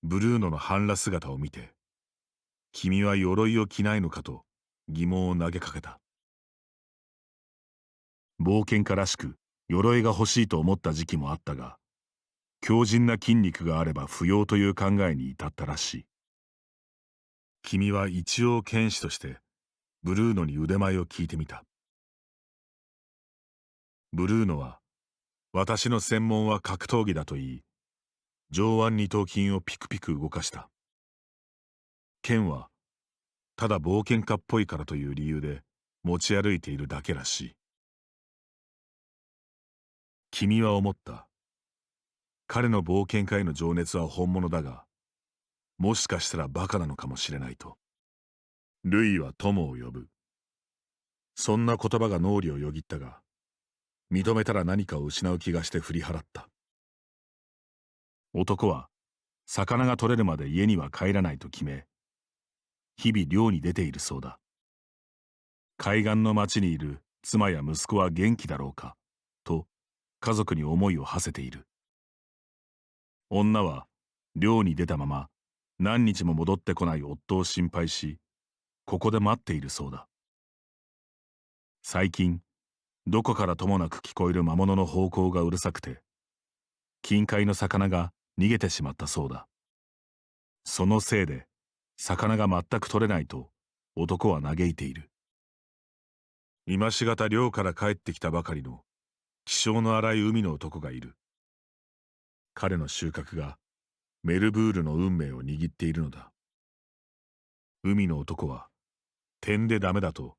ブルーノの半裸姿を見て、君は鎧を着ないのかと疑問を投げかけた。冒険家らしく鎧が欲しいと思った時期もあったが、強靭な筋肉があれば不要という考えに至ったらしい。君は一応剣士としてブルーノに腕前を聞いてみた。ブルーノは、私の専門は格闘技だと言い、上腕二頭筋をピクピク動かした。剣はただ冒険家っぽいからという理由で持ち歩いているだけらしい。君は思った。彼の冒険家への情熱は本物だが、もしかしたらバカなのかもしれないと。ルイは友を呼ぶ。そんな言葉が脳裏をよぎったが、認めたら何かを失う気がして振り払った。男は魚が取れるまで家には帰らないと決め、日々漁に出ているそうだ。海岸の町にいる妻や息子は元気だろうかと家族に思いを馳せている。女は漁に出たまま何日も戻ってこない夫を心配し、ここで待っているそうだ。最近どこからともなく聞こえる魔物の咆哮がうるさくて、近海の魚が逃げてしまったそうだ。そのせいで魚が全く取れないと男は嘆いている。今しがた漁から帰ってきたばかりの気性の荒い海の男がいる。彼の収穫がメルブールの運命を握っているのだ。海の男は点でダメだと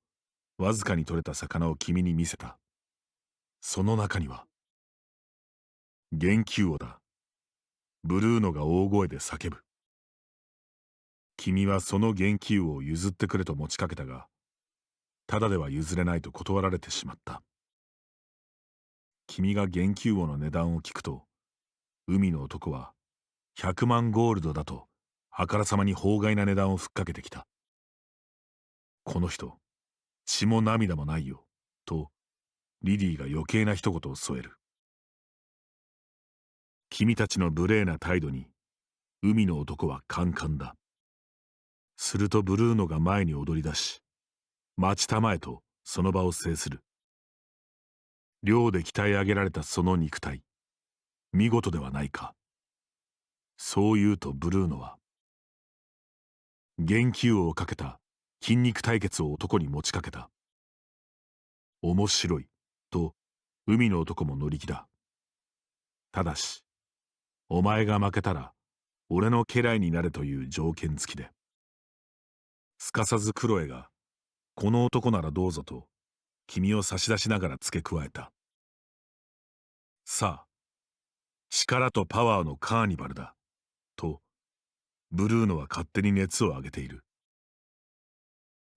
わずかに取れた魚を君に見せた。その中には元気魚だ。ブルーノが大声で叫ぶ。君はその元気魚を譲ってくれと持ちかけたが、ただでは譲れないと断られてしまった。君が元気魚の値段を聞くと、海の男は100万ゴールドだとあからさまに法外な値段をふっかけてきた。この人、血も涙もないよ、とリディが余計な一言を添える。君たちの無礼な態度に海の男はカンカンだ。するとブルーノが前に踊り出し、待ちたまえとその場を制する。漁で鍛え上げられたその肉体、見事ではないか。そう言うとブルーノは、元気魚をかけた筋肉対決を男に持ちかけた。面白い、と海の男も乗り気だ。ただし、お前が負けたら、俺の家来になれという条件付きで。すかさずクロエが、この男ならどうぞと、君を差し出しながら付け加えた。さあ、力とパワーのカーニバルだ、と、ブルーノは勝手に熱を上げている。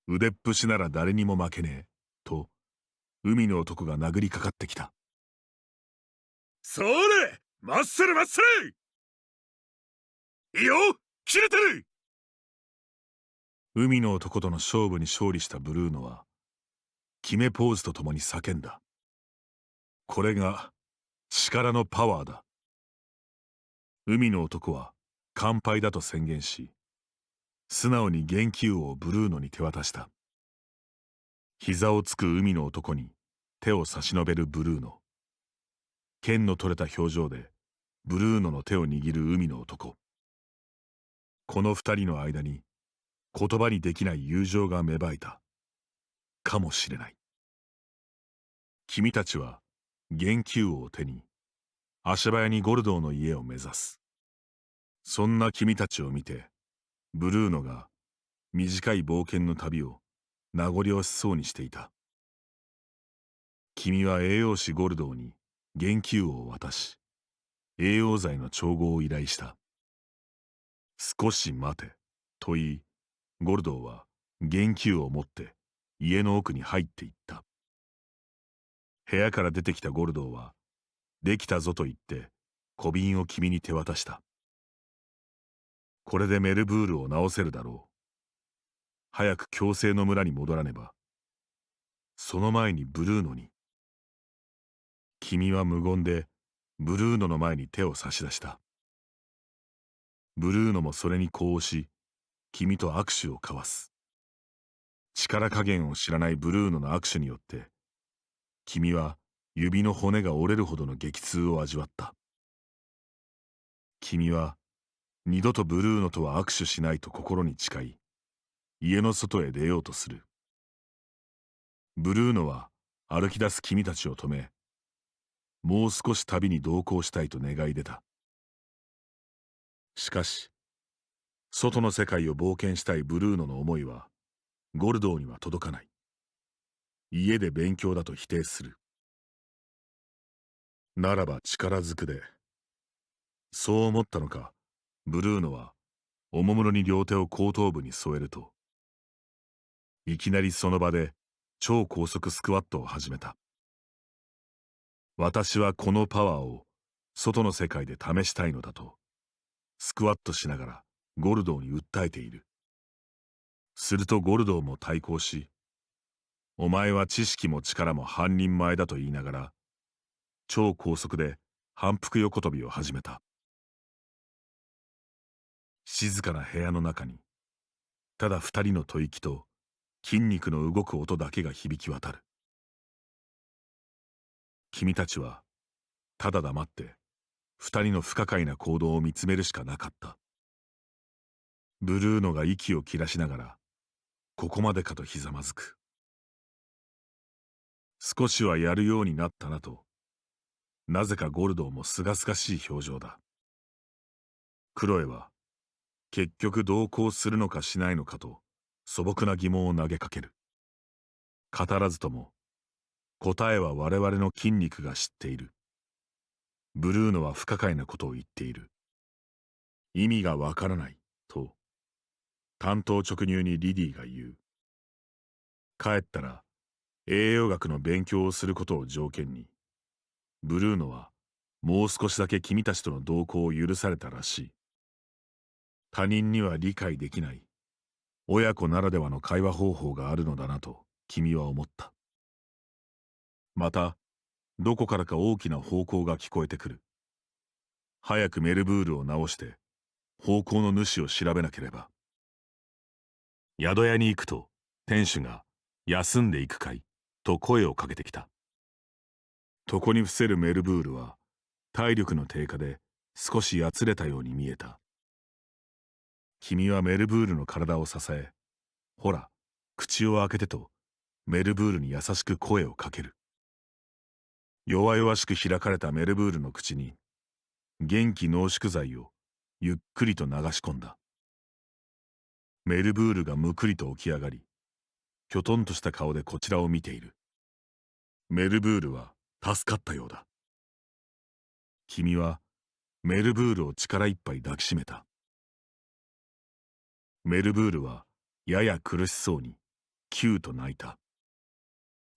腕っぷしなら誰にも負けねえ、と、海の男が殴りかかってきた。それ、マッスルマッスル、いいよ、切れてる。海の男との勝負に勝利したブルーノは、決めポーズとともに叫んだ。これが力のパワーだ。海の男は乾杯だと宣言し、素直に元気魚をブルーノに手渡した。膝をつく海の男に手を差し伸べるブルーノ。剣の取れた表情でブルーノの手を握る海の男。この二人の間に言葉にできない友情が芽生えた。かもしれない。君たちは元気魚を手に足早にゴルドーの家を目指す。そんな君たちを見て、ブルーノが短い冒険の旅を名残惜しそうにしていた。君は栄養士ゴルドーに元気魚を渡し、栄養剤の調合を依頼した。少し待て、と言い、ゴルドーは元気魚を持って家の奥に入っていった。部屋から出てきたゴルドーは、できたぞと言って小瓶を君に手渡した。これでメルブールを治せるだろう。早く強制の村に戻らねば。その前にブルーノに。君は無言でブルーノの前に手を差し出した。ブルーノもそれに呼応し、君と握手を交わす。力加減を知らないブルーノの握手によって、君は指の骨が折れるほどの激痛を味わった。君は二度とブルーノとは握手しないと心に誓い、家の外へ出ようとする。ブルーノは歩き出す君たちを止め、もう少し旅に同行したいと願い出た。しかし、外の世界を冒険したいブルーノの思いは、ゴルドーには届かない。家で勉強だと否定する。ならば力ずくで。そう思ったのか、ブルーノはおもむろに両手を後頭部に添えると、いきなりその場で超高速スクワットを始めた。私はこのパワーを外の世界で試したいのだと、スクワットしながらゴルドーに訴えている。するとゴルドーも対抗し、お前は知識も力も半人前だと言いながら、超高速で反復横跳びを始めた。静かな部屋の中に、ただ二人の吐息と筋肉の動く音だけが響き渡る。君たちはただ黙って二人の不可解な行動を見つめるしかなかった。ブルーノが息を切らしながら、ここまでかとひざまずく。少しはやるようになったなと、なぜかゴルドーもすがすがしい表情だ。クロエは結局同行するのかしないのかと素朴な疑問を投げかける。語らずとも答えは我々の筋肉が知っている。ブルーノは不可解なことを言っている。意味がわからないと単刀直入にリディが言う。帰ったら栄養学の勉強をすることを条件に、ブルーノはもう少しだけ君たちとの同行を許されたらしい。他人には理解できない親子ならではの会話方法があるのだなと君は思った。またどこからか大きな方向が聞こえてくる。早くメルブールを直して方向の主を調べなければ。宿屋に行くと店主が休んでいくかいと声をかけてきた。床に伏せるメルブールは体力の低下で少しやつれたように見えた。君はメルブールの体を支え、ほら、口を開けてとメルブールに優しく声をかける。弱々しく開かれたメルブールの口に元気濃縮剤をゆっくりと流し込んだ。メルブールがむくりと起き上がり、きょとんとした顔でこちらを見ている。メルブールは助かったようだ。君はメルブールを力いっぱい抱きしめた。メルブールはやや苦しそうにキューと泣いた。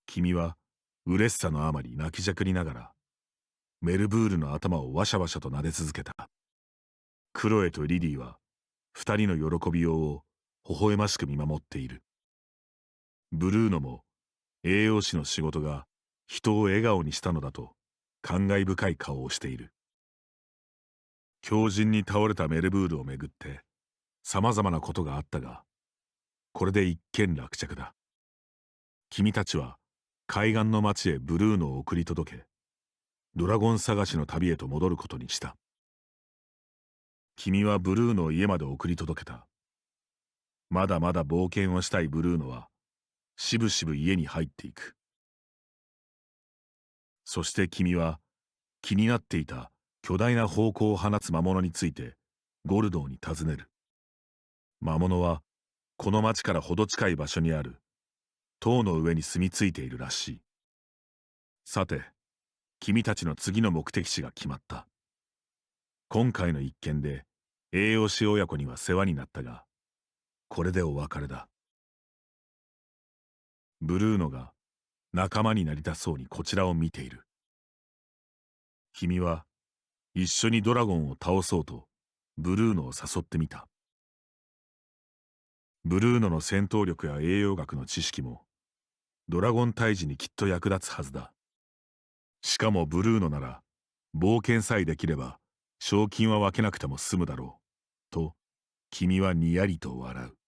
君は嬉しさのあまり泣きじゃくりながらメルブールの頭をワシャワシャと撫で続けた。クロエとリディは二人の喜びようを微笑ましく見守っている。ブルーノも栄養士の仕事が人を笑顔にしたのだと感慨深い顔をしている。強靭に倒れたメルブールをめぐってさまざまなことがあったが、これで一件落着だ。君たちは海岸の町へブルーノを送り届け、ドラゴン探しの旅へと戻ることにした。君はブルーノを家まで送り届けた。まだまだ冒険をしたいブルーノはしぶしぶ家に入っていく。そして君は気になっていた巨大な砲口を放つ魔物についてゴルドーに尋ねる。魔物はこの町からほど近い場所にある塔の上に住み着いているらしい。さて、君たちの次の目的地が決まった。今回の一件で栄養士親子には世話になったが、これでお別れだ。ブルーノが仲間になりたそうにこちらを見ている。君は一緒にドラゴンを倒そうとブルーノを誘ってみた。ブルーノの戦闘力や栄養学の知識もドラゴン退治にきっと役立つはずだ。しかもブルーノなら冒険さえできれば賞金は分けなくても済むだろう君はにやりと笑う。